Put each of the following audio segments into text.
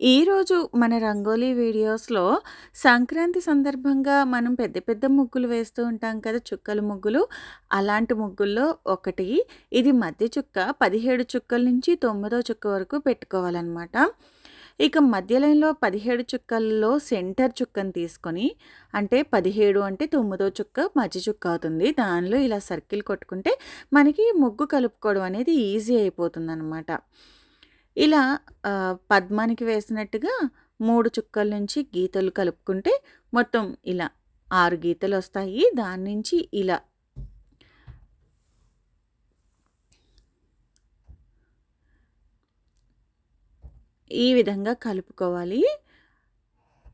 ఈరోజు మన రంగోలీ వీడియోస్‌లో సంక్రాంతి సందర్భంగా మనం పెద్ద పెద్ద ముగ్గులు వేస్తూ ఉంటాం కదా! చుక్కల ముగ్గులు. అలాంటి ముగ్గుల్లో ఒకటి ఇది మధ్య చుక్క 17 చుక్కల నుంచి తొమ్మిదో చుక్క వరకు పెట్టుకోవాలనమాట. ఇక మధ్య లైన్‌లో 17 చుక్కల్లో సెంటర్ చుక్కని తీసుకొని అంటే 17 అంటే తొమ్మిదో చుక్క మధ్య చుక్క అవుతుంది. దానిలో ఇలా సర్కిల్ కొట్టుకుంటే మనకి ముగ్గు కలుపుకోవడం అనేది ఈజీ అయిపోతుందనమాట. ఇలా పద్మానికి వేసినట్టుగా 3 చుక్కల నుంచి గీతలు కలుపుకుంటే మొత్తం ఇలా 6 గీతలొస్తాయి. దాని నుంచి ఇలా ఈ విధంగా కలుపుకోవాలి.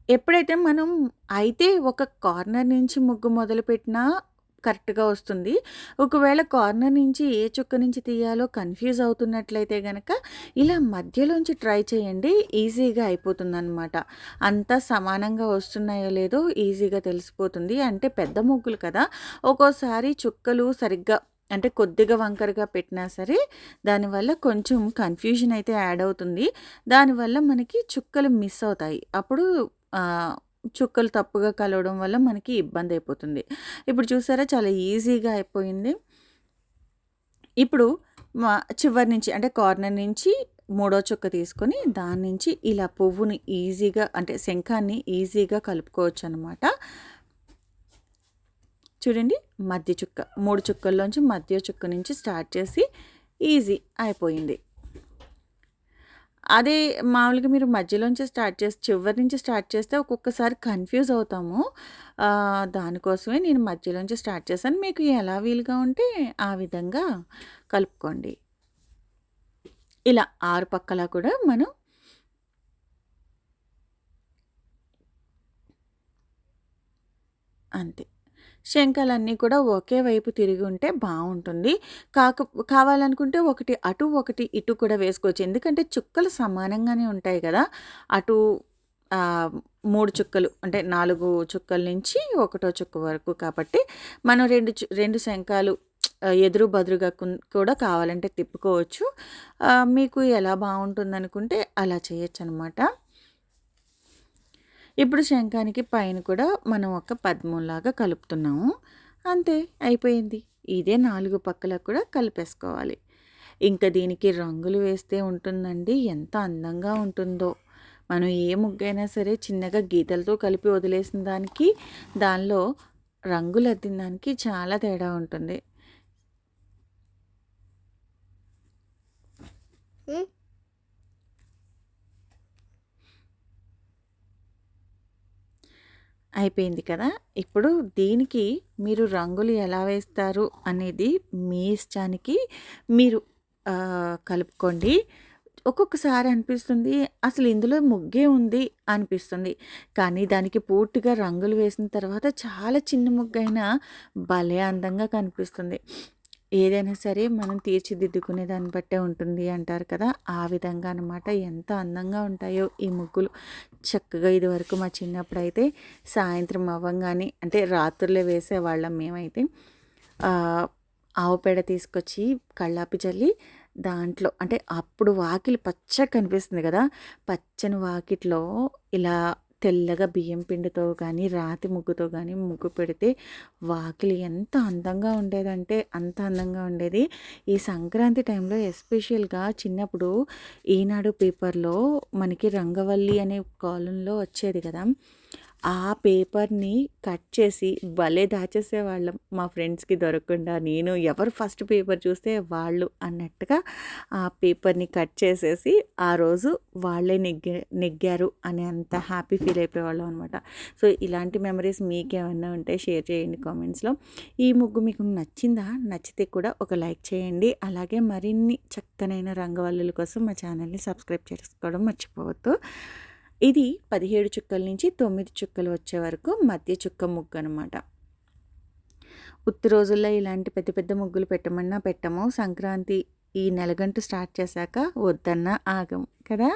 ఎప్పుడైతే మనం అయితే ఒక కార్నర్ నుంచి ముగ్గు మొదలుపెట్టినా కరెక్ట్‌గా వస్తుంది. ఒకవేళ కార్నర్ నుంచి ఏ చుక్క నుంచి తీయాలో కన్‌ఫ్యూజ్ అవుతున్నట్లయితే గనక ఇలా మధ్యలోంచి ట్రై చేయండి. ఈజీగా అయిపోతుందనమాట. అంతా సమానంగా వస్తున్నాయో లేదో ఈజీగా తెలిసిపోతుంది. అంటే పెద్ద ముగ్గులు కదా! ఒక్కోసారి చుక్కలు సరిగ్గా అంటే కొద్దిగా వంకరగా పెట్టినా సరే దానివల్ల కొంచెం కన్‌ఫ్యూజన్ అయితే యాడ్ అవుతుంది. దానివల్ల మనకి చుక్కలు మిస్ అవుతాయి. అప్పుడు చుక్కలు తప్పుగా కలవడం వల్ల మనకి ఇబ్బందయిపోతుంది. ఇప్పుడు చూసారా చాలా ఈజీగా అయిపోయింది. ఇప్పుడు చివరి నుంచి అంటే కార్నర్ నుంచి మూడో చుక్క తీసుకొని దాని నుంచి ఇలా పువ్వుని ఈజీగా అంటే శంఖాన్ని ఈజీగా కలుపుకోవచ్చనమాట. చూడండి మధ్య చుక్క 3 చుక్కల్లోంచి మధ్య చుక్క నుంచి స్టార్ట్ చేసి ఈజీ అయిపోయింది. అదే మామూలుగా మీరు మధ్యలోంచి స్టార్ట్ చేసి చివరి నుంచి స్టార్ట్ చేస్తే ఒక్కొక్కసారి కన్‌ఫ్యూజ్ అవుతాము. దానికోసమే నేను మధ్యలోంచి స్టార్ట్ చేశాను. మీకు ఎలా వీలుగా ఉంటే ఆ విధంగా కలుపుకోండి. ఇలా 6 పక్కలా కూడా మనం అంతే. శంఖాలన్నీ కూడా ఒకే వైపు తిరిగి ఉంటే బావుంటుంది. కావాలనుకుంటే ఒకటి అటు, ఒకటి ఇటు కూడా వేసుకోవచ్చు. ఎందుకంటే చుక్కలు సమానంగానే ఉంటాయి గదా! అటు 3 చుక్కలు అంటే 4 చుక్కల నుంచి ఒకటో చుక్క వరకు కాబట్టి మనం 2 శంఖాలు ఎదురు బదురుగా కూడా కావాలంటే తిప్పుకోవచ్చు. మీకు ఎలా బావుంటుందనుకుంటే అలా చేయొచ్చనమాట. ఇప్పుడు శంఖానికి పైన కూడా మనం ఒక పద్మంలాగా కలుపుతున్నాము. అంతే అయిపోయింది. ఇదే 4 పక్కల కూడా కలిపేసుకోవాలి. ఇంకా దీనికి రంగులు వేస్తే ఉంటుందండి ఎంత అందంగా ఉంటుందో. మనం ఏ ముగ్గైనా సరే చిన్నగా గీతలతో కలిపి వదిలేసిన దానికి, దానిలో రంగులద్దిన దానికి చాలా తేడా ఉంటుంది. అయిపోయింది కదా! ఇప్పుడు దీనికి మీరు రంగులు ఎలా వేస్తారు అనేది మీ ఇష్టానికి మీరు కలుపుకోండి. ఒక్కొక్కసారి అనిపిస్తుంది అసలు ఇందులో ముగ్గే ఉంది అనిపిస్తుంది. కానీ దానికి పూర్తిగా రంగులు వేసిన తర్వాత చాలా చిన్న ముగ్గైనా భలే అందంగా కనిపిస్తుంది. ఏదైనా సరే మనం తీర్చిదిద్దుకునే దాన్ని బట్టే ఉంటుంది అంటారు కదా! ఆ విధంగా అనమాట. ఎంత అందంగా ఉంటాయో ఈ ముగ్గులు. చక్కగా ఇదివరకు మా చిన్నప్పుడైతే సాయంత్రం అవ్వంగానే అంటే రాత్రులే వేసేవాళ్ళం మేమైతే. ఆవు పేడ తీసుకొచ్చి కళ్ళాపి చల్లి దాంట్లో అంటే అప్పుడు వాకిలి పచ్చగా కనిపిస్తుంది కదా! పచ్చని వాకిట్లో ఇలా తెల్లగా బియ్యం పిండితో కానీ, రాతి ముగ్గుతో కానీ ముగ్గు పెడితే వాకిలి ఎంత అందంగా ఉండేదంటే అంత అందంగా ఉండేది. ఈ సంక్రాంతి టైంలో ఎస్పెషల్‌గా చిన్నప్పుడు ఈనాడు పేపర్‌లో మనకి రంగవల్లి అనే కాలమ్‌లో వచ్చేది కదా! ఆ పేపర్‌ని కట్ చేసి భలే దాచేసేవాళ్ళం. మా ఫ్రెండ్స్‌కి దొరకకుండా నేను ఎవరు ఫస్ట్ పేపర్ చూస్తే వాళ్ళు అన్నట్టుగా ఆ పేపర్‌ని కట్ చేసేసి ఆ రోజు వాళ్ళే నెగ్గారు అనేంత హ్యాపీ ఫీల్ అయిపోయేవాళ్ళం అనమాట. సో, ఇలాంటి మెమరీస్ మీకేమన్నా ఉంటే షేర్ చేయండి కామెంట్స్‌లో. ఈ ముగ్గు మీకు నచ్చిందా? నచ్చితే కూడా ఒక లైక్ చేయండి. అలాగే మరిన్ని చక్కనైన రంగవల్లుల కోసం మా ఛానల్‌ని సబ్స్క్రైబ్ చేసుకోవడం మర్చిపోవద్దు. ఇది 17 చుక్కల నుంచి 9 చుక్కలు వచ్చే వరకు మధ్య చుక్క ముగ్గు అనమాట. ఉత్తి రోజుల్లో ఇలాంటి పెద్ద పెద్ద ముగ్గులు పెట్టమన్నా పెట్టము. సంక్రాంతి ఈ నెలగంట స్టార్ట్ చేశాక వద్దన్నా ఆగము కదా!